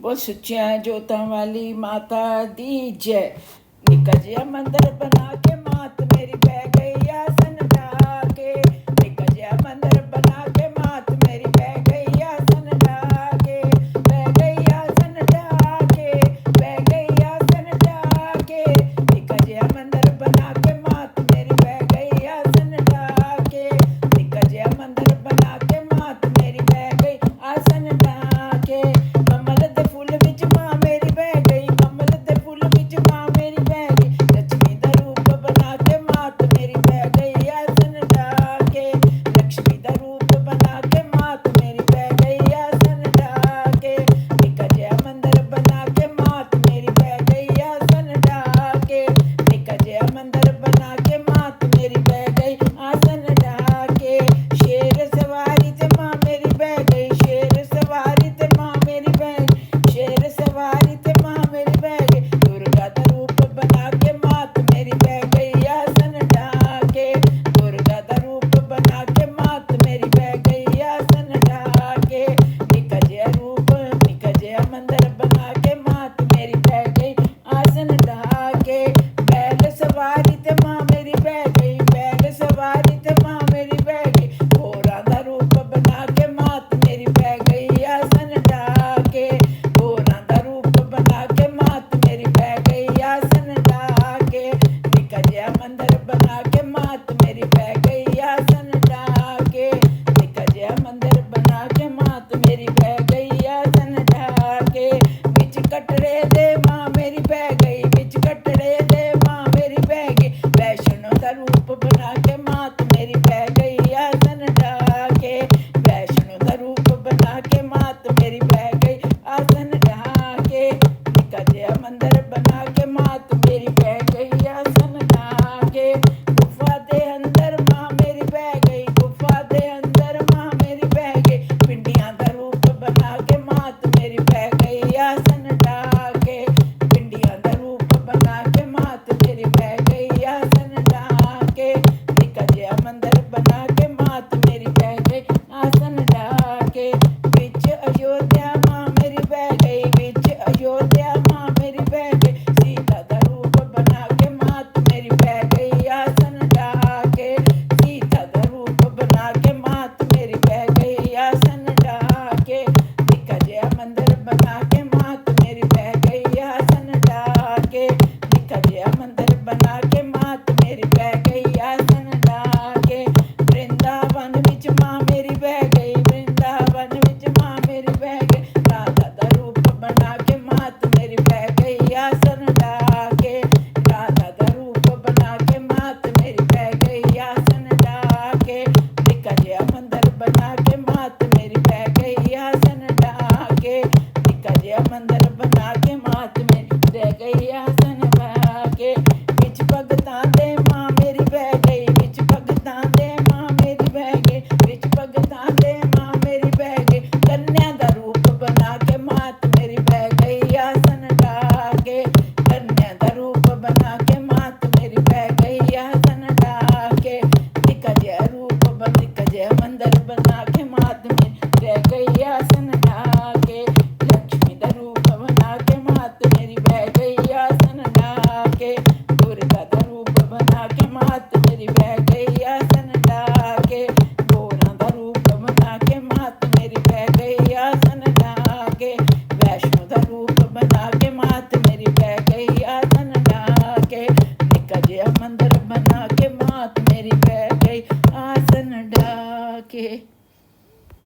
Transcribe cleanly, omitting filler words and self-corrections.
वो सुच्चियां जोतां वाली माता दी जय। निक्का जिहा मंदर बना के मात मेरी बह गई आसन ढा के। निक्का जिहा मंदर बना के मात मेरी बह गई आसन ढा के। बह गई आसन ढा के, बह गई आसन ढा के। निक्का जिहा मंदर बना के मात मेरी बह गई आसन ढा के। निक्का जिहा मंदर बना के मात मेरी बह गई आसन ढा के। कमल दे फुल विच मां मेरी बह गई, कमल दे फुल विच मां मेरी बह गई। लक्ष्मी दा रूप बना के मात मेरी बह गई आसन ढा के। लक्ष्मी दा रूप बना के मात मेरी बह गई आसन ढा के। निक्का जिहा मंदर बना के मात मेरी बह गई आसन ढा के। निक्का जिहा मंदर बना के मात मेरी बह गई आसन ढा के। शेर सवारी ते मां मेरी बह गई, शेर सवारी ते मां मेरी बह गई। शेर सवारी ते मां मेरी बह गई। दुर्गा दा रूप बना के मात मेरी बह गई आसन ढा के। दुर्गा दा रूप बना के मात मेरी बह गई आसन ढा के। निक्का जिहा रूप, निक्का जिहा मंदर बना के मात मेरी बह गई आसन ढा के। बैल सवारी ते मां मेरी बह गई, बैल सवारी ते मां मेरी बह गई। घोड़ा दा रूप बना के मात मेरी बह गई आसन ढा के। घोड़ा दा रूप बना के मात मेरी बह गई आसन ढा के। निक्का जिहा मंदर बना के मात मेरी बह गई आसन ढा के। निक्का जिहा मंदर बना के मात मेरी बह गई आसन ढा के। बिच कटड़े दे मां मेरी बह गई, बिच कटड़े दे मां मेरी बह गई। वैष्णो दा रूप बना के मात मेरी बह गई आसन ढा के। वैष्णो दा रूप बना के मात मेरी बह गई आसन ढा के। निक्का जिहा मंदर बना के मात मेरी बह गई आसन ढा के। गुफा दे अंदर मां मेरी बह गई, गुफा दे अंदर मां मेरी बह गई। पिंडियां दा रूप बना के मात मेरी बह गई आसन ढा के। पिंडियां दा रूप बना के मात मेरी बह गई आसन ढा के। निक्का जिहा मंदर बना के मात मेरी बह गई आसन ढा के। विच अयोध्या मां मेरी बह गई, विच अयोध्या मां मेरी बह गई। सीता दा रूप बना के मात मेरी बह गई आसन ढा के। सीता दा रूप बना के मात मेरी बह गई आसन ढा के। निक्का जिहा मंदर बना के मात मेरी बह गई आसन ढा के। निक्का जिहा मंदर बना के मात मेरी बह गई आसन ढा के। वृंदावन विच मां मेरी बह गई, वृंदावन विच मां मेरी बह गई। राधा दा रूप बना के मात मेरी बह गई आसन ढा के। राधा दा रूप बना के मात मेरी बह गई आसन ढा के। निक्का जिहा मंदर बना के मात मेरी बह गई आसन ढा के। निक्का जिहा मंदर बना के मात मेरी बह गई आसन ढा के। विच भगतां दे मां मेरी बह गई, विच भगतां दे मां मेरी बह गई। विच भगतां दे मां मेरी बह गई। कन्या दा रूप बना के मात मेरी बह गई आसन ढा के। कन्या दा रूप बना के मात मेरी बह गई आसन ढा के। निक्का जिहा रूप, निक्का जिहा मंदर बना के मात मेरी बह गई आसन ढा के। लक्ष्मी दा रूप बना के मात मेरी बह गई आसन ढा के। दुर्गा दा रूप बना के मात मेरी बह गई आसन ढा के। घोड़ा दा रूप बना के मात मेरी बह गई आसन ढा के। वैष्णो दा रूप बना के मात मेरी बह गई आसन ढा के। निक्का जिहा मंदर बना के मात मेरी बह गई आसन ढा के।